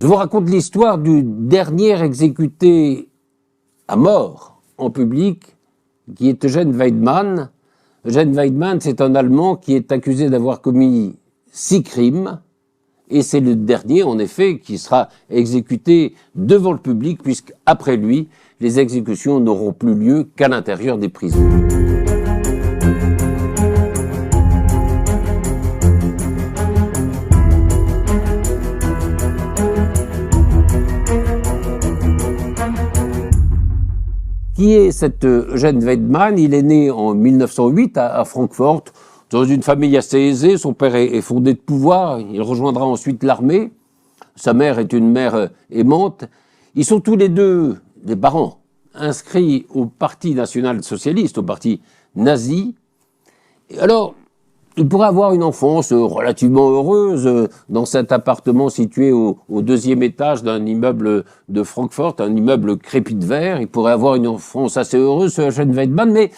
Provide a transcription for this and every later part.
Je vous raconte l'histoire du dernier exécuté à mort en public, qui est Eugène Weidmann. Eugène Weidmann, c'est un Allemand qui est accusé d'avoir commis 6 crimes, et c'est le dernier, en effet, qui sera exécuté devant le public, puisqu'après lui, les exécutions n'auront plus lieu qu'à l'intérieur des prisons. Qui est cet Eugène Weidmann? Il est né en 1908 à Francfort, dans une famille assez aisée. Son père est fondé de pouvoir, il rejoindra ensuite l'armée. Sa mère est une mère aimante. Ils sont tous les deux, des parents, inscrits au Parti national-socialiste, au parti nazi. Et alors, il pourrait avoir une enfance relativement heureuse dans cet appartement situé au 2e étage d'un immeuble de Francfort, un immeuble crépi de verre. Il pourrait avoir une enfance assez heureuse, ce Eugène Weidmann, mais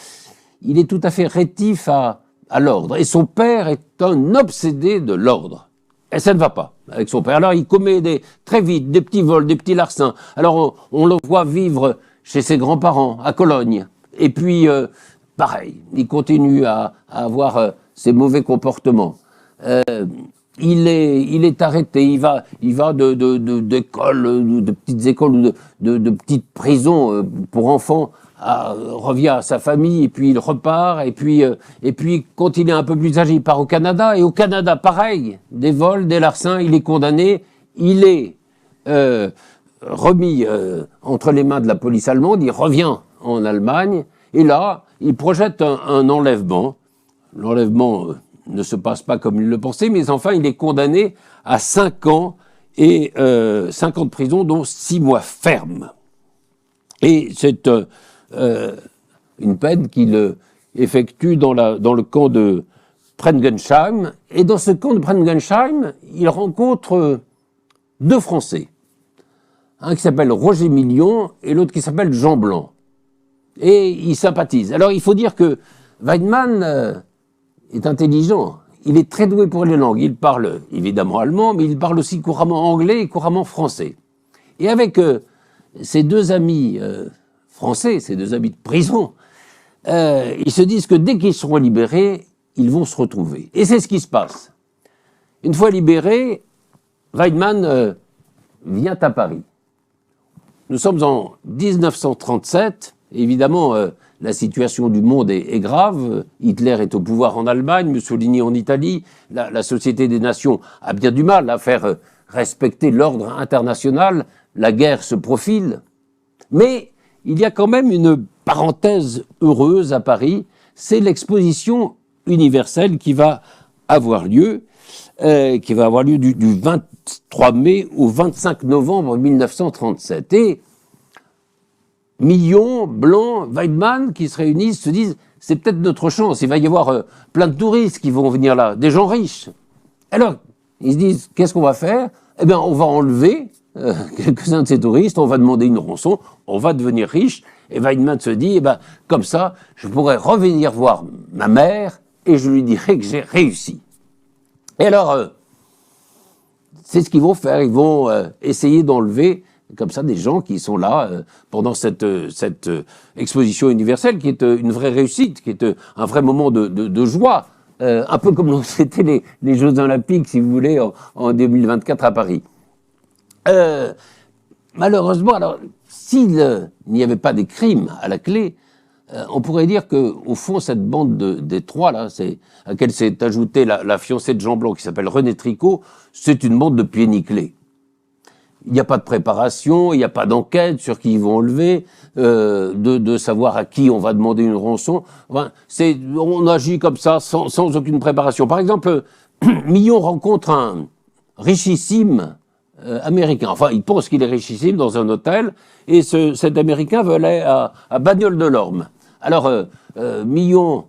il est tout à fait rétif à l'ordre. Et son père est un obsédé de l'ordre. Et ça ne va pas avec son père. Alors il commet très vite des petits vols, des petits larcins. Alors on le voit vivre chez ses grands-parents à Cologne. Et puis, pareil, il continue à avoir ses mauvais comportements. Il est arrêté, il va d'écoles, de petites écoles ou de petites prisons pour enfants, revient à sa famille, et puis il repart, et puis quand il est un peu plus âgé, il part au Canada, et au Canada, pareil, des vols, des larcins, il est condamné, il est remis entre les mains de la police allemande, il revient en Allemagne, et là, il projette un enlèvement. L'enlèvement ne se passe pas comme il le pensait, mais enfin, il est condamné à 5 ans et 5 ans de prison, dont 6 mois fermes. Et c'est une peine qu'il effectue dans le camp de Prengensheim. Et dans ce camp de Prengensheim, il rencontre 2 Français. Un qui s'appelle Roger Million et l'autre qui s'appelle Jean Blanc. Et ils sympathisent. Alors, il faut dire que Weidmann est intelligent. Il est très doué pour les langues. Il parle évidemment allemand, mais il parle aussi couramment anglais et couramment français. Et avec ses 2 amis français, ses 2 amis de prison, ils se disent que dès qu'ils seront libérés, ils vont se retrouver. Et c'est ce qui se passe. Une fois libéré, Weidmann vient à Paris. Nous sommes en 1937. Évidemment, la situation du monde est grave. Hitler est au pouvoir en Allemagne, Mussolini en Italie. La Société des Nations a bien du mal à faire respecter l'ordre international. La guerre se profile. Mais il y a quand même une parenthèse heureuse à Paris. C'est l'exposition universelle qui va avoir lieu, du 23 mai au 25 novembre 1937. Et Million, Blanc, Weidmann, qui se réunissent, se disent « c'est peut-être notre chance, il va y avoir plein de touristes qui vont venir là, des gens riches ». Alors, ils se disent « qu'est-ce qu'on va faire ?» Eh bien, on va enlever quelques-uns de ces touristes, on va demander une rançon, on va devenir riche. Et Weidmann se dit « eh bien, comme ça, je pourrais revenir voir ma mère et je lui dirai que j'ai réussi ». Et alors, c'est ce qu'ils vont faire, ils vont essayer d'enlever comme ça des gens qui sont là pendant cette exposition universelle qui est une vraie réussite, qui est un vrai moment de joie, un peu comme c'était les Jeux Olympiques, si vous voulez, en 2024 à Paris. Malheureusement, alors, s'il n'y avait pas des crimes à la clé, on pourrait dire que, au fond, cette bande des 3 là, à laquelle s'est ajoutée la fiancée de Jean Blanc qui s'appelle René Tricot, c'est une bande de pieds nickelés. Il n'y a pas de préparation, il n'y a pas d'enquête sur qui ils vont enlever, de savoir à qui on va demander une rançon. Enfin, on agit comme ça, sans aucune préparation. Par exemple, Millon rencontre un richissime américain. Enfin, il pense qu'il est richissime dans un hôtel, et cet Américain veut aller à Bagnoles-de-l'Orme. Alors, Millon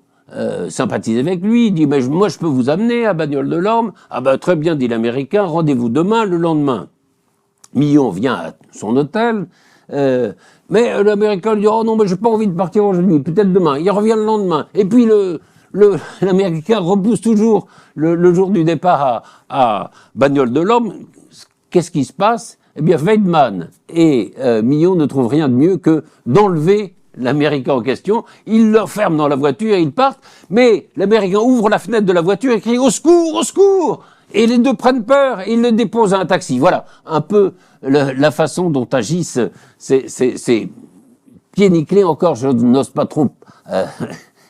sympathise avec lui, il dit « mais moi je peux vous amener à Bagnoles-de-l'Orme ». « Ah ben très bien, dit l'Américain, rendez-vous demain, le lendemain ». Millon vient à son hôtel, mais l'Américain lui dit « oh non, mais j'ai pas envie de partir aujourd'hui, peut-être demain ». Il revient le lendemain. Et puis l'Américain repousse toujours le jour du départ à Bagnoles-de-l'Orme. Qu'est-ce qui se passe? Eh bien, Weidmann et Millon ne trouvent rien de mieux que d'enlever l'Américain en question. Ils l'enferment dans la voiture et ils partent. Mais l'Américain ouvre la fenêtre de la voiture et crie « Au secours, au secours !» Et les deux prennent peur et ils le déposent à un taxi. Voilà un peu la façon dont agissent ces pieds nickelés. Encore, je n'ose pas trop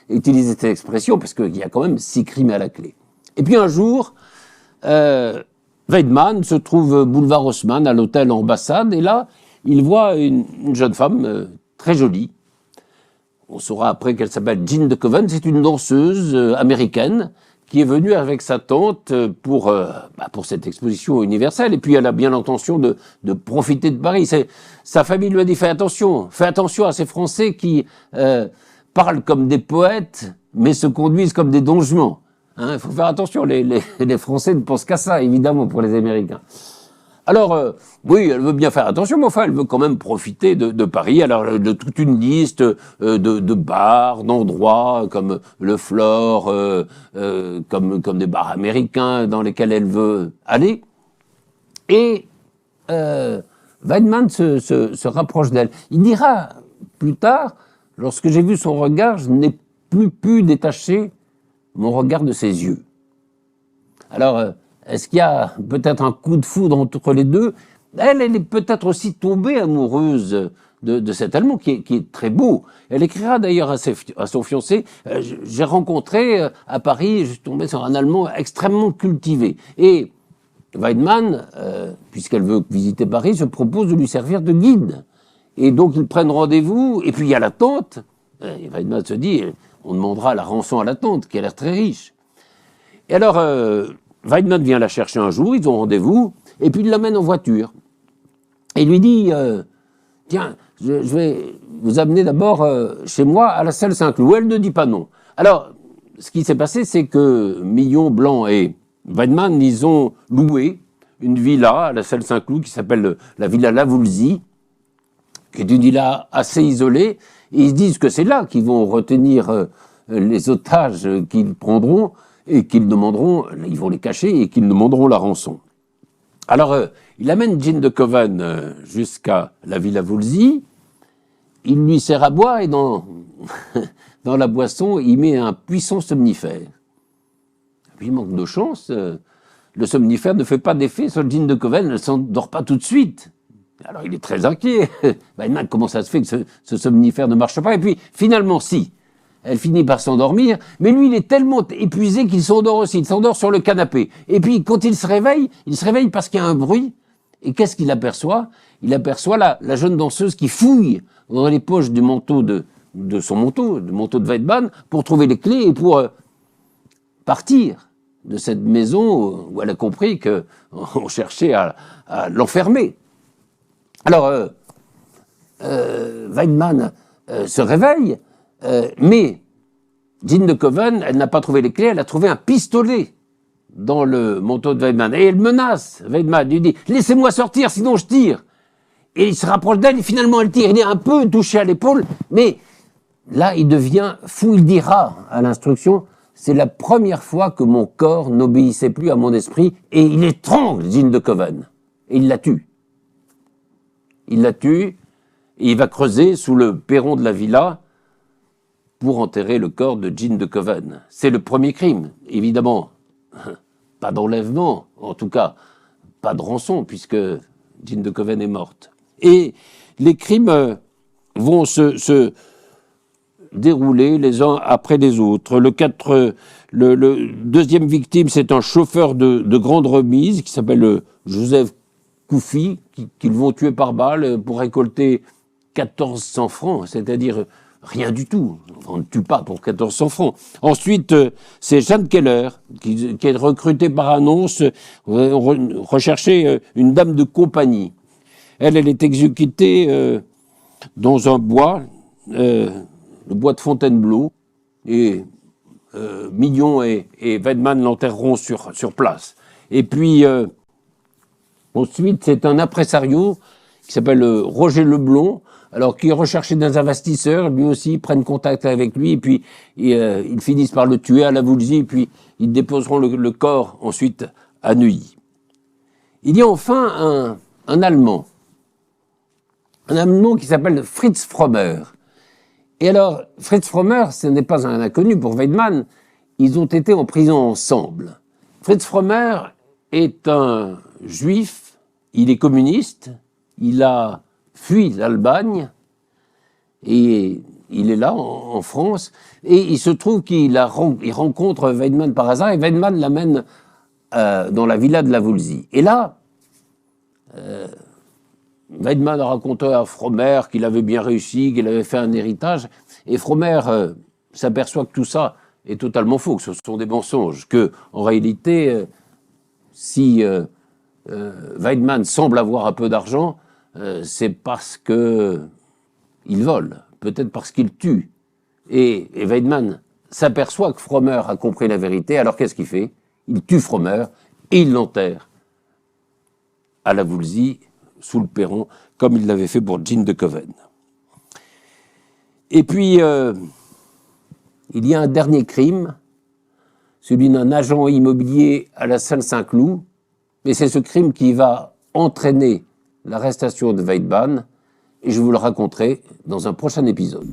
utiliser cette expression parce qu'il y a quand même 6 crimes à la clé. Et puis un jour, Weidmann se trouve boulevard Haussmann à l'hôtel Ambassade et là, il voit une jeune femme très jolie. On saura après qu'elle s'appelle Jean de Koven. C'est une danseuse américaine qui est venue avec sa tante pour cette exposition universelle. Et puis elle a bien l'intention de profiter de Paris. Sa famille lui a dit fais attention à ces Français qui parlent comme des poètes, mais se conduisent comme des Don Juan. Il faut faire attention, les Français ne pensent qu'à ça, évidemment, pour les Américains. Alors, oui, elle veut bien faire attention, mais enfin, elle veut quand même profiter de Paris. Alors, de toute une liste de bars, d'endroits, comme le Flore, comme des bars américains dans lesquels elle veut aller. Et Weidmann se rapproche d'elle. Il dira plus tard, lorsque j'ai vu son regard, je n'ai plus pu détacher mon regard de ses yeux. Alors, est-ce qu'il y a peut-être un coup de foudre entre les deux? Elle est peut-être aussi tombée amoureuse de cet Allemand qui est très beau. Elle écrira d'ailleurs à son fiancé, j'ai rencontré à Paris, je suis tombé sur un Allemand extrêmement cultivé. Et Weidmann, puisqu'elle veut visiter Paris, se propose de lui servir de guide. Et donc ils prennent rendez-vous, et puis il y a la tante. Et Weidmann se dit, on demandera la rançon à la tante, qui a l'air très riche. Et alors, Weidmann vient la chercher un jour, ils ont rendez-vous, et puis il l'amène en voiture. Et il lui dit, tiens, je vais vous amener d'abord chez moi à la Salle Saint-Cloud. Elle ne dit pas non. Alors, ce qui s'est passé, c'est que Millon, Blanc et Weidmann, ils ont loué une villa à la Salle Saint-Cloud qui s'appelle la villa Lavoulzy, qui est une villa assez isolée. Et ils se disent que c'est là qu'ils vont retenir les otages qu'ils prendront et qu'ils demanderont, ils vont les cacher et qu'ils demanderont la rançon. Alors, il amène Jean de Koven jusqu'à la villa Woolsey, il lui sert à boire et dans la boisson, il met un puissant somnifère. Puis, il manque de chance, le somnifère ne fait pas d'effet sur Jean de Koven, elle ne s'endort pas tout de suite. Alors, il est très inquiet. Comment ça se fait que ce somnifère ne marche pas? Et puis, finalement, si. Elle finit par s'endormir, mais lui, il est tellement épuisé qu'il s'endort aussi. Il s'endort sur le canapé. Et puis, quand il se réveille parce qu'il y a un bruit. Et qu'est-ce qu'il aperçoit? Il aperçoit la jeune danseuse qui fouille dans les poches du manteau de son manteau, du manteau de Weidmann, pour trouver les clés et pour partir de cette maison où elle a compris qu'on cherchait à l'enfermer. Alors, Weidmann se réveille, mais Jean de Koven, elle n'a pas trouvé les clés, elle a trouvé un pistolet dans le manteau de Weidmann. Et elle menace Weidmann, lui dit « Laissez-moi sortir, sinon je tire !» Et il se rapproche d'elle et finalement elle tire. Il est un peu touché à l'épaule, mais là il devient fou. Il dira à l'instruction « C'est la première fois que mon corps n'obéissait plus à mon esprit. » Et il étrangle Jean de Koven. Et il la tue. Il la tue et il va creuser sous le perron de la villa pour enterrer le corps de Jean de Koven. C'est le premier crime. Évidemment, pas d'enlèvement, en tout cas, pas de rançon, puisque Jean de Koven est morte. Et les crimes vont se dérouler les uns après les autres. Le deuxième victime, c'est un chauffeur de grande remise qui s'appelle Joseph Koufi, qu'ils vont tuer par balle pour récolter 1400 francs, c'est-à-dire rien du tout. On ne tue pas pour 1400 francs. Ensuite, c'est Jeanne Keller, qui est recrutée par annonce, rechercher une dame de compagnie. Elle est exécutée dans un bois, le bois de Fontainebleau, et Millon et Weidmann l'enterreront sur place. Et puis, ensuite, c'est un impresario qui s'appelle Roger Leblond, alors qui est recherché des investisseurs, lui aussi, ils prennent contact avec lui, et puis ils finissent par le tuer à la Woolsey, et puis ils déposeront le corps ensuite à Neuilly. Il y a enfin un Allemand qui s'appelle Fritz Frommer. Et alors, Fritz Frommer, ce n'est pas un inconnu pour Weidmann, ils ont été en prison ensemble. Fritz Frommer est un juif, il est communiste, il a fui l'Allemagne, et il est là, en France, et il se trouve qu'il rencontre Weidmann par hasard, et Weidmann l'amène dans la villa de la Woolsey. Et là, Weidmann a raconté à Frommer qu'il avait bien réussi, qu'il avait fait un héritage, et Frommer s'aperçoit que tout ça est totalement faux, que ce sont des mensonges, que en réalité, si Weidmann semble avoir un peu d'argent, c'est parce que il vole, peut-être parce qu'il tue. Et Weidmann s'aperçoit que Frommer a compris la vérité, alors qu'est-ce qu'il fait? Il tue Frommer et il l'enterre à la Woolsey, sous le perron, comme il l'avait fait pour Jean de Coven. Et puis, il y a un dernier crime, celui d'un agent immobilier à la Salle-Saint-Cloud, mais c'est ce crime qui va entraîner l'arrestation de Weidmann, et je vous le raconterai dans un prochain épisode.